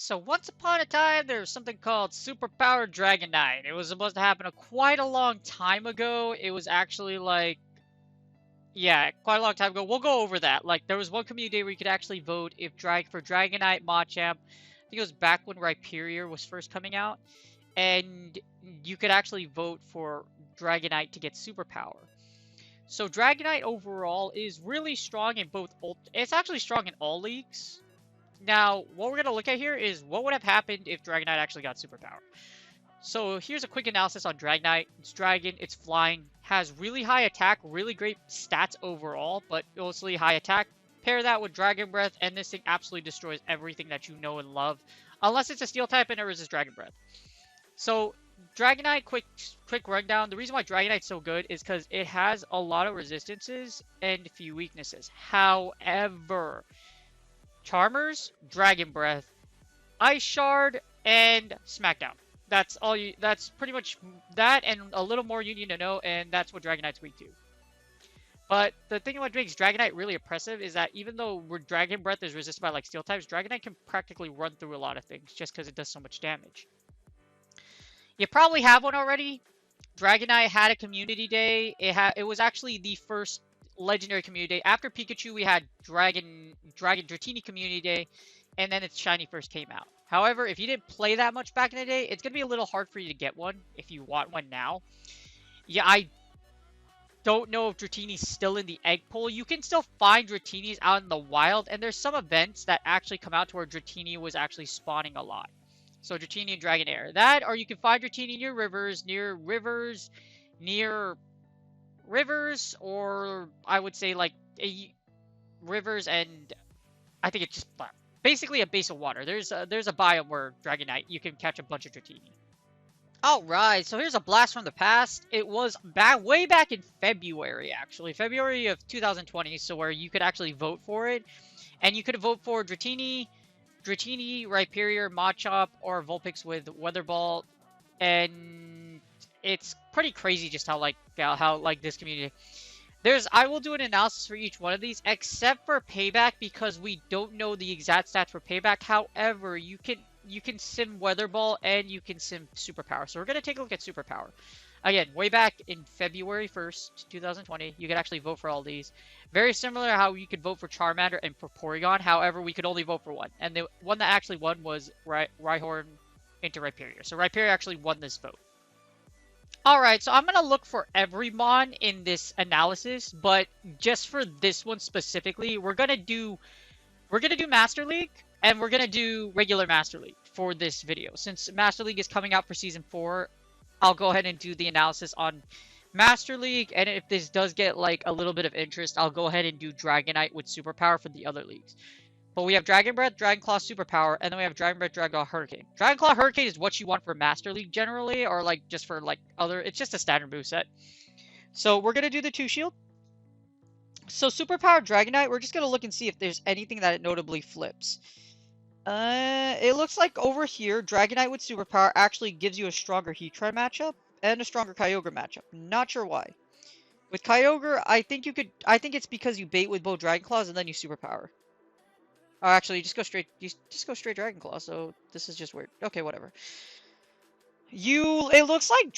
So once upon a time, there was something called Superpower Dragonite. It was supposed to happen quite a long time ago. It was actually like, yeah, quite a long time ago. We'll go over that. Like, there was one community day where you could actually vote if for Dragonite, Machamp. I think it was back when Rhyperior was first coming out. And you could actually vote for Dragonite to get Superpower. So Dragonite overall is really strong in both. It's actually strong in all leagues. Now, what we're going to look at here is what would have happened if Dragonite actually got Superpower. So here's a quick analysis on Dragonite. It's Dragon, it's flying, has really high attack, really great stats overall, but mostly high attack. Pair that with Dragon Breath, and this thing absolutely destroys everything that you know and love. Unless it's a Steel type and it resists Dragon Breath. So, Dragonite, quick rundown. The reason why Dragonite's so good is because it has a lot of resistances and a few weaknesses. However, Charmers, Dragon Breath, Ice Shard, and Smackdown. That's all you. That's pretty much that, and a little more you need to know, and that's what Dragonite's weak to. But the thing what makes Dragonite really oppressive is that even though Dragon Breath is resisted by like Steel types, Dragonite can practically run through a lot of things just because it does so much damage. You probably have one already. Dragonite had a community day. It was actually the first legendary community day. After Pikachu, we had Dratini community day, and then its shiny first came out. However, if you didn't play that much back in the day, it's gonna be a little hard for you to get one if you want one now. Yeah, I don't know if Dratini's still in the egg pool. You can still find Dratinis out in the wild, and there's some events that actually come out to where Dratini was actually spawning a lot. So Dratini and Dragonair. That, or you can find Dratini near rivers, or I would say like rivers, and I think it's just basically a base of water. There's a biome where Dragonite you can catch a bunch of Dratini. Alright, so here's a blast from the past. It was way back in February, actually. February of 2020, so where you could actually vote for it. And you could vote for Dratini, Rhyperior, Machamp, or Vulpix with Weather Ball. And it's pretty crazy just how this community... I will do an analysis for each one of these, except for Payback, because we don't know the exact stats for Payback. However, you can sim Weather Ball and you can sim Superpower. So we're going to take a look at Superpower. Again, way back in February 1st, 2020, you could actually vote for all these. Very similar to how you could vote for Charmander and for Porygon. However, we could only vote for one. And the one that actually won was Rhyhorn into Rhyperior. So Rhyperior actually won this vote. Alright, so I'm going to look for every mon in this analysis, but just for this one specifically, we're going to do Master League, and we're going to do regular Master League for this video. Since Master League is coming out for Season 4, I'll go ahead and do the analysis on Master League, and if this does get like a little bit of interest, I'll go ahead and do Dragonite with Superpower for the other leagues. But we have Dragon Breath, Dragon Claw, Superpower, and then we have Dragon Breath, Dragon Claw, Hurricane. Dragon Claw, Hurricane is what you want for Master League generally, or like just for like other... It's just a standard move set. So we're going to do the 2-shield. So Superpower Dragonite, we're just going to look and see if there's anything that it notably flips. It looks like over here, Dragonite with Superpower actually gives you a stronger Heatran matchup and a stronger Kyogre matchup. Not sure why. With Kyogre, I think it's because you bait with both Dragon Claws and then you Superpower. Oh, actually, just go straight Dragon Claw, so this is just weird. Okay, whatever. It looks like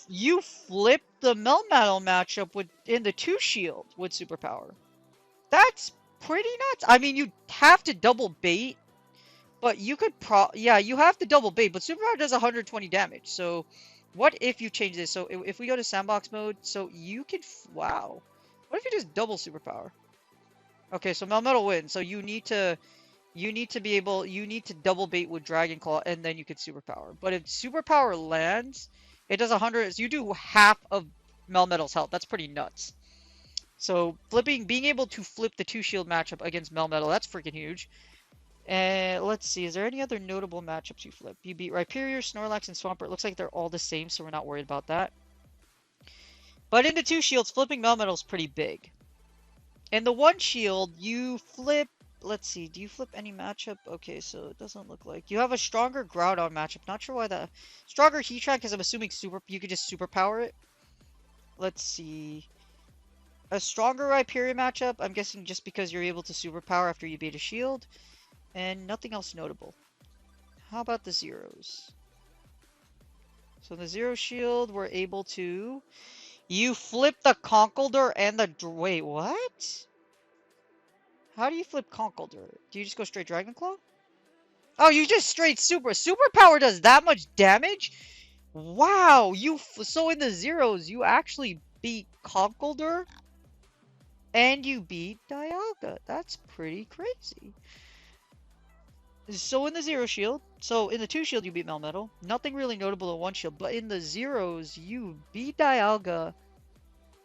you flip the Melmetal matchup in the 2-shield with Superpower. That's pretty nuts. I mean, you have to double bait, but you could you have to double bait, but Superpower does 120 damage. So, what if you change this? So, if we go to sandbox mode, so you could wow. What if you just double Superpower? Okay, so Melmetal wins. So you need to double bait with Dragon Claw and then you could Superpower. But if Superpower lands, it does 100. So you do half of Melmetal's health. That's pretty nuts. So being able to flip the 2-shield matchup against Melmetal, that's freaking huge. And let's see, is there any other notable matchups you flip? You beat Rhyperior, Snorlax, and Swampert. It looks like they're all the same, so we're not worried about that. But into 2 shields, flipping Melmetal is pretty big. In the 1 shield, you flip. Let's see, do you flip any matchup? Okay, so it doesn't look like. You have a stronger Groudon matchup. Not sure why that. Stronger Heatran, because I'm assuming you could just superpower it. Let's see. A stronger Rhyperior matchup, I'm guessing just because you're able to superpower after you beat a shield. And nothing else notable. How about the zeros? So in the 0 shield, we're able to... You flip the Conkeldurr and the... Wait, what? How do you flip Conkeldurr? Do you just go straight Dragon Claw? Oh, you just straight Superpower does that much damage? Wow, so in the zeros, you actually beat Conkeldurr and you beat Dialga. That's pretty crazy. So in the 0 shield, so in the 2 shield you beat Melmetal. Nothing really notable in 1 shield, but in the zeros you beat Dialga.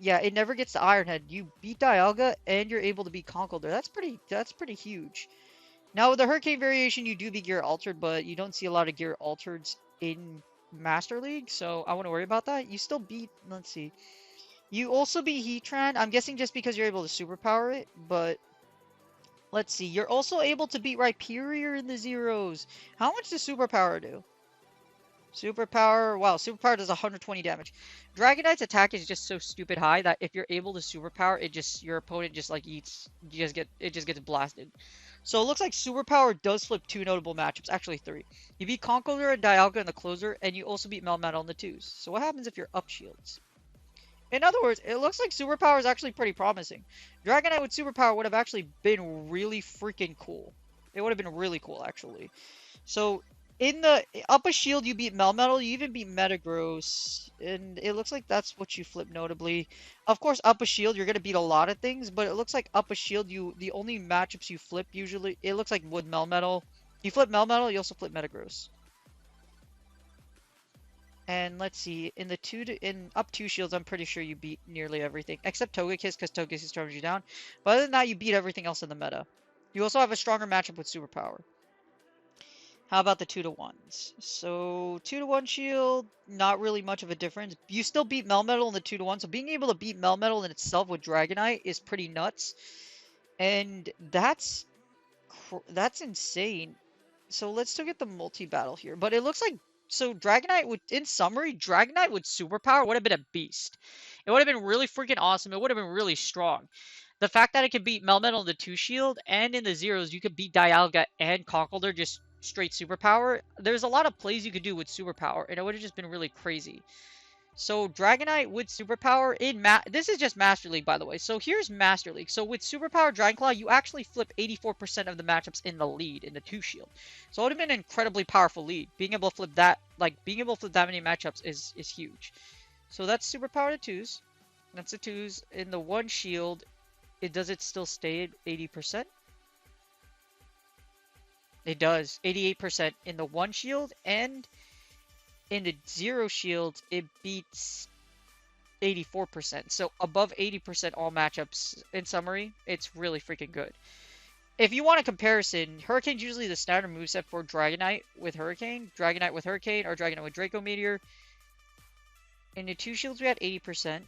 Yeah, it never gets to Iron Head. You beat Dialga and you're able to beat Conkeldurr. That's pretty huge. Now with the Hurricane variation, you do beat Gear Altered, but you don't see a lot of Gear Altereds in Master League, so I wouldn't worry about that. You still beat, let's see. You also beat Heatran. I'm guessing just because you're able to superpower it, but let's see. You're also able to beat Rhyperior in the zeros. How much does Superpower do? Superpower, wow, Superpower does 120 damage. Dragonite's attack is just so stupid high that if you're able to Superpower, your opponent just like eats, it just gets blasted. So it looks like Superpower does flip 2 notable matchups, actually 3. You beat Conkeldurr and Dialga in the closer, and you also beat Melmetal in the 2s. So what happens if you're up shields? In other words, it looks like Superpower is actually pretty promising. Dragonite with Superpower would have actually been really freaking cool. It would have been really cool, actually. So, in the up a shield, you beat Melmetal, you even beat Metagross, and it looks like that's what you flip notably. Of course, up a shield, you're going to beat a lot of things, but it looks like up a shield, the only matchups you flip usually, it looks like with Melmetal. You flip Melmetal, you also flip Metagross. And let's see, in up 2 shields, I'm pretty sure you beat nearly everything, except Togekiss, because Togekiss throws you down. But other than that, you beat everything else in the meta. You also have a stronger matchup with Superpower. How about the 2-to-1s? So 2-to-1 shield, not really much of a difference. You still beat Melmetal in the 2-to-1, so being able to beat Melmetal in itself with Dragonite is pretty nuts. And that's insane. So let's look at the multi-battle here. But it looks like, so Dragonite would, in summary, Dragonite with Superpower would have been a beast. It would have been really freaking awesome. It would have been really strong. The fact that it could beat Melmetal in the 2 shield, and in the zeros, you could beat Dialga and Conkeldurr just straight Superpower. There's a lot of plays you could do with Superpower, and it would have just been really crazy. So Dragonite with Superpower this is just Master League, by the way. So here's Master League. So with Superpower Dragonclaw, you actually flip 84% of the matchups in the lead in the 2 shield. So it would have been an incredibly powerful lead. Being able to flip that, many matchups is huge. So that's Superpower to 2s. That's the 2s. In the 1 shield, does it still stay at 80%? It does. 88% in the 1 shield, and in the 0 shield, it beats 84%. So above 80% all matchups. In summary, it's really freaking good. If you want a comparison, Hurricane's usually the standard moveset for Dragonite with Hurricane, or Dragonite with Draco Meteor. In the 2 shields, we had 80%.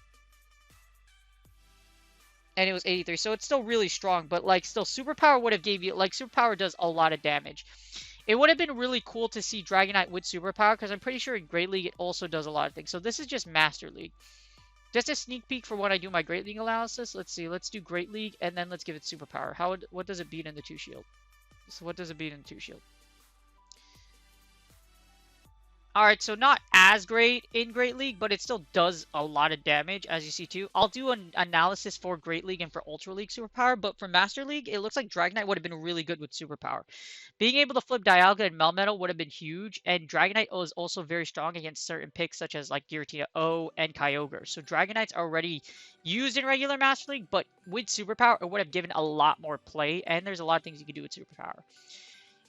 And it was 83, so it's still really strong, but still Superpower would have gave you, Superpower does a lot of damage. It would have been really cool to see Dragonite with Superpower, because I'm pretty sure in Great League it also does a lot of things. So this is just Master League. Just a sneak peek for when I do my Great League analysis. Let's see, let's do Great League, and then let's give it Superpower. What does it beat in the 2 shield? So what does it beat in the 2 shield? Alright, so not as great in Great League, but it still does a lot of damage, as you see too. I'll do an analysis for Great League and for Ultra League Superpower, but for Master League, it looks like Dragonite would have been really good with Superpower. Being able to flip Dialga and Melmetal would have been huge, and Dragonite is also very strong against certain picks, such as Giratina O and Kyogre. So Dragonite's already used in regular Master League, but with Superpower, it would have given a lot more play, and there's a lot of things you can do with Superpower.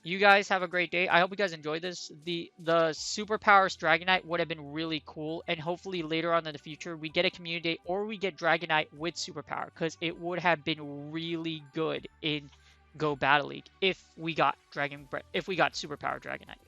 You guys have a great day. I hope you guys enjoyed this. The Superpowers Dragonite would have been really cool, and hopefully later on in the future we get a community day or we get Dragonite with Superpower, because it would have been really good in Go Battle League if we got Superpower Dragonite.